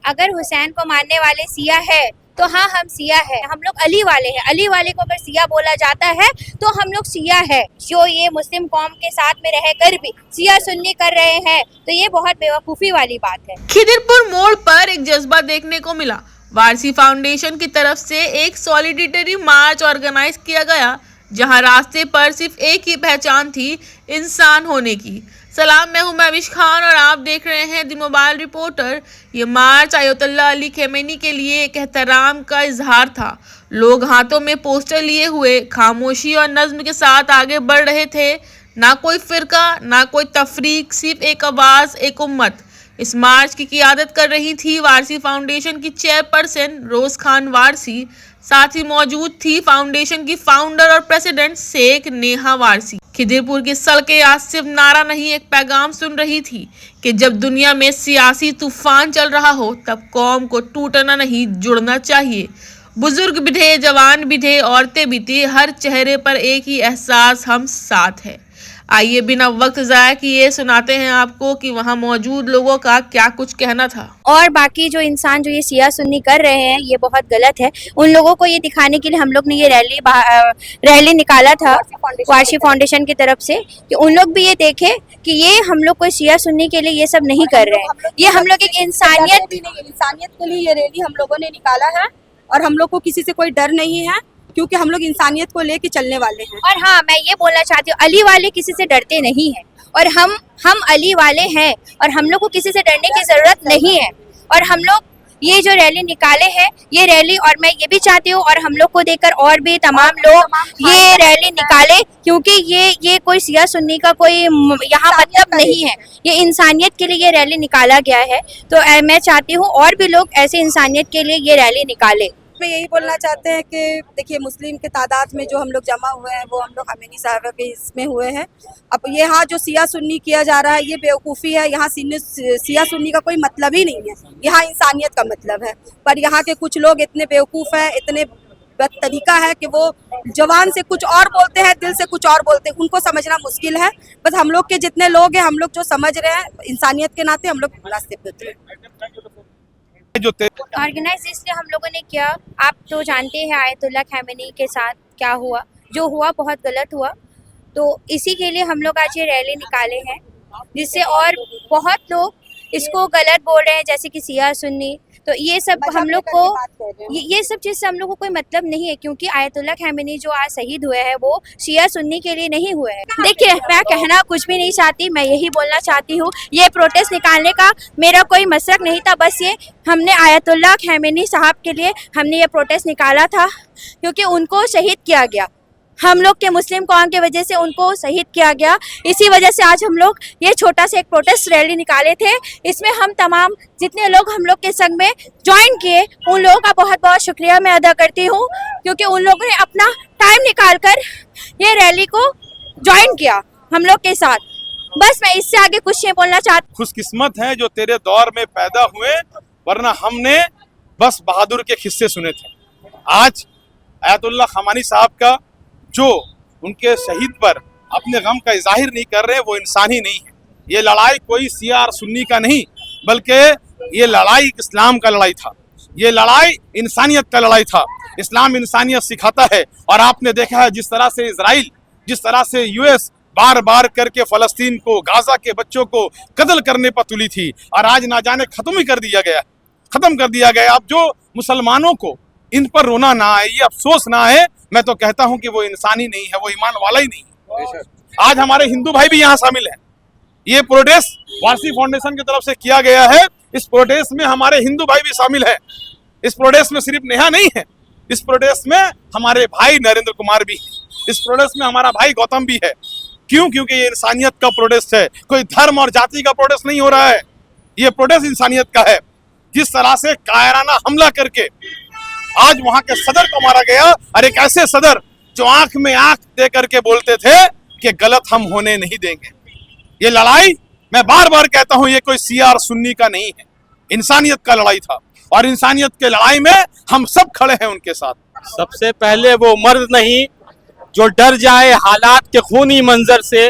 अगर हुसैन को मानने वाले सिया है तो हाँ हम सिया है, हम लोग अली वाले हैं। अली वाले को अगर सिया बोला जाता है तो हम लोग सिया है। जो ये मुस्लिम कौम के साथ में रहकर भी सिया सुन्नी कर रहे हैं तो ये बहुत बेवकूफ़ी वाली बात है। खिदिरपुर मोड़ पर एक जज्बा देखने को मिला। वारसी फाउंडेशन की तरफ से एक सॉलिडेरिटी मार्च ऑर्गेनाइज किया गया, जहां रास्ते पर सिर्फ एक ही पहचान थी, इंसान होने की। सलाम, मैं हूं महविश खान और आप देख रहे हैं दी मोबाइल रिपोर्टर। ये मार्च आयतुल्लाह अली खमेनी के लिए एक एहतराम का इजहार था। लोग हाथों में पोस्टर लिए हुए खामोशी और नज्म के साथ आगे बढ़ रहे थे। ना कोई फिरका, ना कोई तफरीक, सिर्फ एक आवाज़, एक उम्मत। इस मार्च की क़ियादत कर रही थी वारसी फाउंडेशन की चेयरपर्सन रोज़ खान वारसी। साथ ही मौजूद थी फाउंडेशन की फाउंडर और प्रेसिडेंट शेख नेहा वारसी। खिदिरपुर की सड़कें आज सिर्फ नारा नहीं, एक पैगाम सुन रही थी कि जब दुनिया में सियासी तूफान चल रहा हो तब कौम को टूटना नहीं, जुड़ना चाहिए। बुजुर्ग भी थे, जवान भी थे, औरतें भी थी, हर चेहरे पर एक ही एहसास, हम साथ है। आइए बिना वक्त ज़ाया किए सुनाते हैं आपको कि वहाँ मौजूद लोगों का क्या कुछ कहना था। और बाकी जो इंसान जो ये सिया सुन्नी कर रहे हैं ये बहुत गलत है। उन लोगों को ये दिखाने के लिए हम लोग ने ये रैली निकाला था वारसी फाउंडेशन की तरफ से, कि उन लोग भी ये देखे कि ये हम लोग कोई सिया सुन्नी के लिए ये सब नहीं कर रहे हैं। ये हम लोग एक इंसानियत के लिए ये रैली हम लोगों ने निकाला है और हम लोग को किसी से कोई डर नहीं है, क्योंकि हम लोग इंसानियत को लेके चलने वाले हैं। और हाँ, मैं ये बोलना चाहती हूँ, अली वाले किसी से डरते नहीं हैं और हम अली वाले हैं और हम लोग को किसी से डरने की जरूरत नहीं है। और हम लोग ये जो रैली निकाले हैं, ये रैली, और मैं ये भी चाहती हूँ और हम लोग को देखकर और भी तमाम लोग ये रैली निकाले, क्योंकि ये कोई सिया सुन्नी का कोई यहाँ मतलब नहीं है। ये इंसानियत के लिए ये रैली निकाला गया है। तो मैं चाहती हूँ और भी लोग ऐसे इंसानियत के लिए ये रैली निकाले। मैं यही बोलना चाहते हैं कि देखिए, मुस्लिम के तादाद में जो हम लोग जमा हुए हैं वो हम लोग खमेनी साहब के इसमें हुए हैं। अब यहाँ जो सिया सुन्नी किया जा रहा है ये बेवकूफ़ी है। यहाँ सिया सुन्नी का कोई मतलब ही नहीं है, यहाँ इंसानियत का मतलब है। पर यहाँ के कुछ लोग इतने बेवकूफ़ हैं, इतने तरीका है कि वो जवान से कुछ और बोलते हैं, दिल से कुछ और बोलते हैं। उनको समझना मुश्किल है। बस हम लोग के जितने लोग हैं, हम लोग जो समझ रहे हैं, इंसानियत के नाते हम लोग रास्ते पे उतरे। ऑर्गेनाइज इसलिए हम लोगों ने किया, आप तो जानते हैं आयतुल्लाह खमेनी के साथ क्या हुआ, जो हुआ बहुत गलत हुआ। तो इसी के लिए हम लोग आज ये रैली निकाले हैं, जिससे और बहुत लोग इसको गलत बोल रहे हैं, जैसे कि सिया सुन्नी। तो ये सब हम लोग को ये सब चीज़ से हम लोग को कोई मतलब नहीं है, क्योंकि आयतुल्लाह खमेनी जो आज शहीद हुए हैं वो शिया सुन्नी के लिए नहीं हुए हैं। देखिए, मैं कहना कुछ भी नहीं चाहती, मैं यही बोलना चाहती हूँ, ये प्रोटेस्ट निकालने का मेरा कोई मकसद नहीं था। बस ये हमने आयतुल्लाह खमेनी साहब के लिए हमने ये प्रोटेस्ट निकाला था, क्योंकि उनको शहीद किया गया। हम लोग के मुस्लिम कौम की वजह से उनको शहीद किया गया। इसी वजह से आज हम लोग ये छोटा सा एक प्रोटेस्ट रैली निकाले थे। इसमें हम तमाम जितने लोग हम लोग के संग में ज्वाइन किए, उन लोगों का बहुत बहुत शुक्रिया मैं अदा करती हूँ, क्योंकि उन लोगों ने अपना टाइम निकाल कर ये रैली को ज्वाइन किया हम लोग के साथ। बस मैं इससे आगे कुछ नहीं बोलना चाहती। खुशकिस्मत है जो तेरे दौर में पैदा हुए, वरना हमने बस बहादुर के किस्से सुने थे। आज आयतुल्लाह खमानी साहब का जो उनके शहीद पर अपने गम का इज़ाहिर नहीं कर रहे, वो इंसान ही नहीं है। ये लड़ाई कोई सिया और सुन्नी का नहीं, बल्कि ये लड़ाई इस्लाम का लड़ाई था। ये लड़ाई इंसानियत का लड़ाई था। इस्लाम इंसानियत सिखाता है। और आपने देखा है जिस तरह से इजराइल, जिस तरह से यूएस बार बार करके फ़लस्तीन को, गाजा के बच्चों को कत्ल करने पर तुली थी, और आज ना जाने ख़त्म ही कर दिया गया, ख़त्म कर दिया गया। अब जो मुसलमानों को इन पर रोना ना आए, ये अफसोस ना आए, मैं तो कहता हूं कि वो इंसान ही नहीं है, वो ईमान वाला ही नहीं है। आज हमारे हिंदू भाई भी यहाँ शामिल हैं। ये प्रोटेस्ट वारसी फाउंडेशन की तरफ से किया गया है। इस प्रोटेस्ट में हमारे हिंदू भाई भी शामिल हैं। इस प्रोटेस्ट में सिर्फ नेहा नहीं है, इस प्रोटेस्ट में हमारे भाई नरेंद्र कुमार भी है, इस प्रोटेस्ट में हमारा भाई गौतम भी है। क्यों? क्योंकि ये इंसानियत का प्रोटेस्ट है, कोई धर्म और जाति का प्रोटेस्ट नहीं हो रहा है। ये प्रोटेस्ट इंसानियत का है। जिस तरह से कायराना हमला करके आज वहां के सदर को मारा गया, और एक ऐसे सदर जो आंख में आंख दे करके बोलते थे कि गलत हम होने नहीं देंगे। ये लड़ाई, मैं बार बार कहता हूं, ये कोई सिया और सुन्नी का नहीं है, इंसानियत का लड़ाई था। और इंसानियत के लड़ाई में हम सब खड़े हैं उनके साथ। सबसे पहले वो मर्द नहीं जो डर जाए हालात के खूनी मंजर से।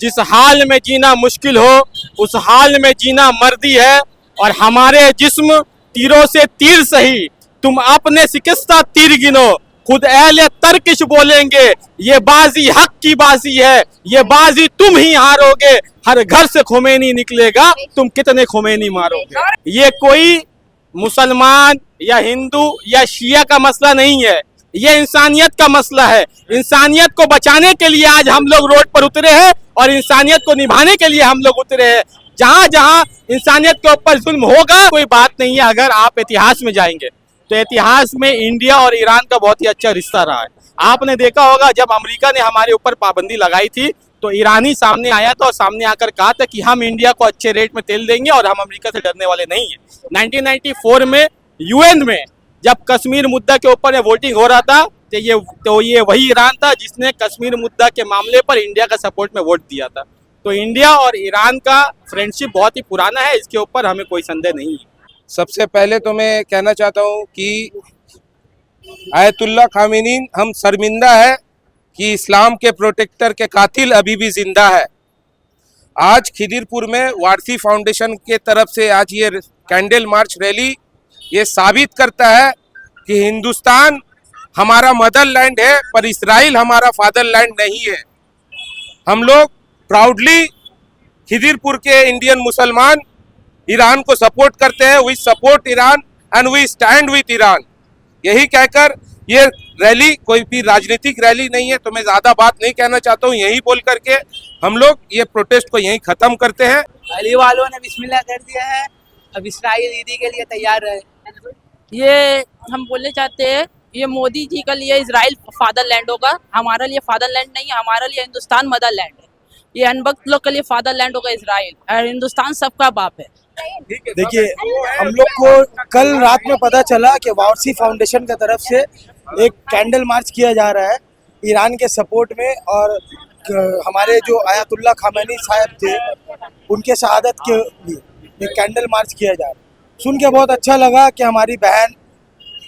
जिस हाल में जीना मुश्किल हो, उस हाल में जीना मर्दी है। और हमारे जिस्म तीरों से तीर सही, तुम अपने शिकस्ता तीर गिनो, खुद अहले तर्किश बोलेंगे ये बाजी हक की बाजी है, ये बाजी तुम ही हारोगे, हर घर से खोमेनी निकलेगा, तुम कितने खोमेनी मारोगे। ये कोई मुसलमान या हिंदू या शिया का मसला नहीं है, ये इंसानियत का मसला है। इंसानियत को बचाने के लिए आज हम लोग रोड पर उतरे हैं और इंसानियत को निभाने के लिए हम लोग उतरे हैं। जहां जहां इंसानियत के ऊपर जुल्म होगा कोई बात नहीं है। अगर आप इतिहास में जाएंगे तो इतिहास में इंडिया और ईरान का बहुत ही अच्छा रिश्ता रहा है। आपने देखा होगा जब अमेरिका ने हमारे ऊपर पाबंदी लगाई थी तो ईरानी सामने आया था और सामने आकर कहा था कि हम इंडिया को अच्छे रेट में तेल देंगे और हम अमेरिका से डरने वाले नहीं है। 1994 में यूएन में जब कश्मीर मुद्दा के ऊपर वोटिंग हो रहा था तो ये वही ईरान था जिसने कश्मीर मुद्दा के मामले पर इंडिया का सपोर्ट में वोट दिया था। तो इंडिया और ईरान का फ्रेंडशिप बहुत ही पुराना है, इसके ऊपर हमें कोई संदेह नहीं है। सबसे पहले तो मैं कहना चाहता हूँ कि आयतुल्ला खामेनी हम शर्मिंदा है कि इस्लाम के प्रोटेक्टर के कातिल अभी भी जिंदा है। आज खिदिरपुर में वारसी फाउंडेशन के तरफ से आज ये कैंडल मार्च रैली ये साबित करता है कि हिंदुस्तान हमारा मदरलैंड है पर इसराइल हमारा फादरलैंड नहीं है। हम लोग प्राउडली खिदिरपुर के इंडियन मुसलमान ईरान को सपोर्ट करते हैं। We support Iran and we stand with Iran. यही कहकर ये रैली कोई भी राजनीतिक रैली नहीं है, तो मैं ज्यादा बात नहीं कहना चाहता हूँ। यही बोल करके हम लोग ये प्रोटेस्ट को यहीं खत्म करते हैं। अली वालों ने बिस्मिल्लाह कर दिया है, अब इसराइल ईदी के लिए तैयार है। ये हम बोलने चाहते हैं ये मोदी जी का लिए इसराइल फादरलैंड होगा, हमारे लिए फादरलैंड नहीं है, हमारे लिए हिंदुस्तान मदरलैंड है। ये अनबख्त लोग के लिए फादरलैंड होगा इसराइल, और हिंदुस्तान सबका बाप है। देखिए, हम लोग को कल रात में पता चला कि वारसी फाउंडेशन की तरफ से एक कैंडल मार्च किया जा रहा है ईरान के सपोर्ट में, और हमारे जो आयतुल्ला खामेनी साहब थे उनके शहादत के लिए एक कैंडल मार्च किया जा रहा है। सुन के बहुत अच्छा लगा कि हमारी बहन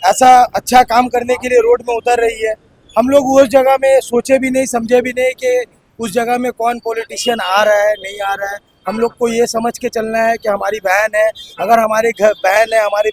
ऐसा अच्छा काम करने के लिए रोड में उतर रही है। हम लोग उस जगह में सोचे भी नहीं, समझे भी नहीं कि उस जगह में कौन पॉलिटिशियन आ रहा है नहीं आ रहा है। हम लोग को ये समझ के चलना है कि हमारी बहन है, अगर हमारे घर बहन है, हमारे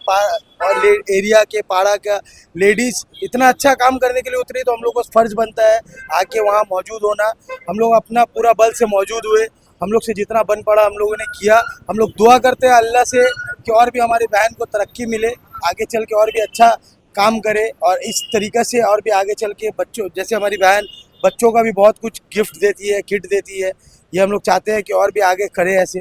एरिया के पाड़ा का लेडीज़ इतना अच्छा काम करने के लिए उतरी, तो हम लोग को फर्ज बनता है आके वहाँ मौजूद होना। हम लोग अपना पूरा बल से मौजूद हुए, हम लोग से जितना बन पड़ा हम लोगों ने किया। हम लोग दुआ करते हैं अल्लाह से कि और भी हमारी बहन को तरक्की मिले, आगे चल के और भी अच्छा काम करे, और इस तरीक़े से और भी आगे चल के बच्चों जैसे हमारी बहन बच्चों का भी बहुत कुछ गिफ्ट देती है, किट देती है। ये हम लोग चाहते हैं कि और भी आगे करे ऐसे।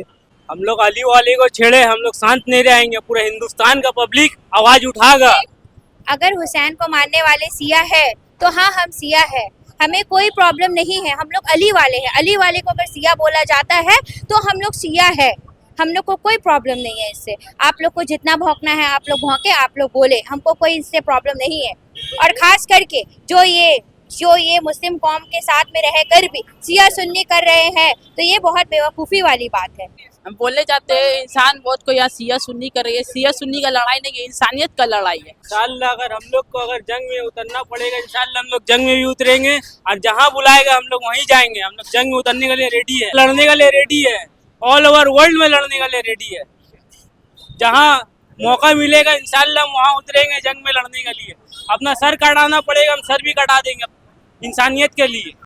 हम लोग अली वाले को छेड़े, हम लोग शांत नहीं रहेंगे। पूरे हिंदुस्तान का पब्लिक आवाज उठाएगा। अगर हुसैन को मानने वाले सिया है तो हाँ, हम सिया है, हमें कोई प्रॉब्लम नहीं है। हम लोग अली वाले हैं, अली वाले को अगर सिया बोला जाता है तो हम लोग सिया है, हम लोग को कोई प्रॉब्लम नहीं है इससे। आप लोग को जितना भौंकना है आप लोग भौंके, आप लोग बोले, हमको कोई इससे प्रॉब्लम नहीं है। और खास करके जो ये मुस्लिम कौम के साथ में रहकर भी सिया सुन्नी कर रहे हैं, तो ये बहुत बेवकूफ़ी वाली बात है। हम बोलने चाहते हैं इंसान बहुत को यहाँ सिया सुन्नी कर रही है। सिया सुन्नी का लड़ाई नहीं है, इंसानियत का लड़ाई है। इंशाअल्लाह अगर हम लोग को अगर जंग में उतरना पड़ेगा, इंशाअल्लाह हम लोग जंग में भी उतरेंगे, और जहाँ बुलाएगा हम लोग वहीं जाएंगे। हम लोग जंग में उतरने के लिए रेडी है, लड़ने के लिए रेडी है, ऑल ओवर वर्ल्ड में लड़ने के लिए रेडी है। जहाँ मौका मिलेगा इंशाअल्लाह वहाँ उतरेंगे जंग में लड़ने के लिए। अपना सर कटाना पड़ेगा, हम सर भी कटा देंगे इंसानियत के लिए।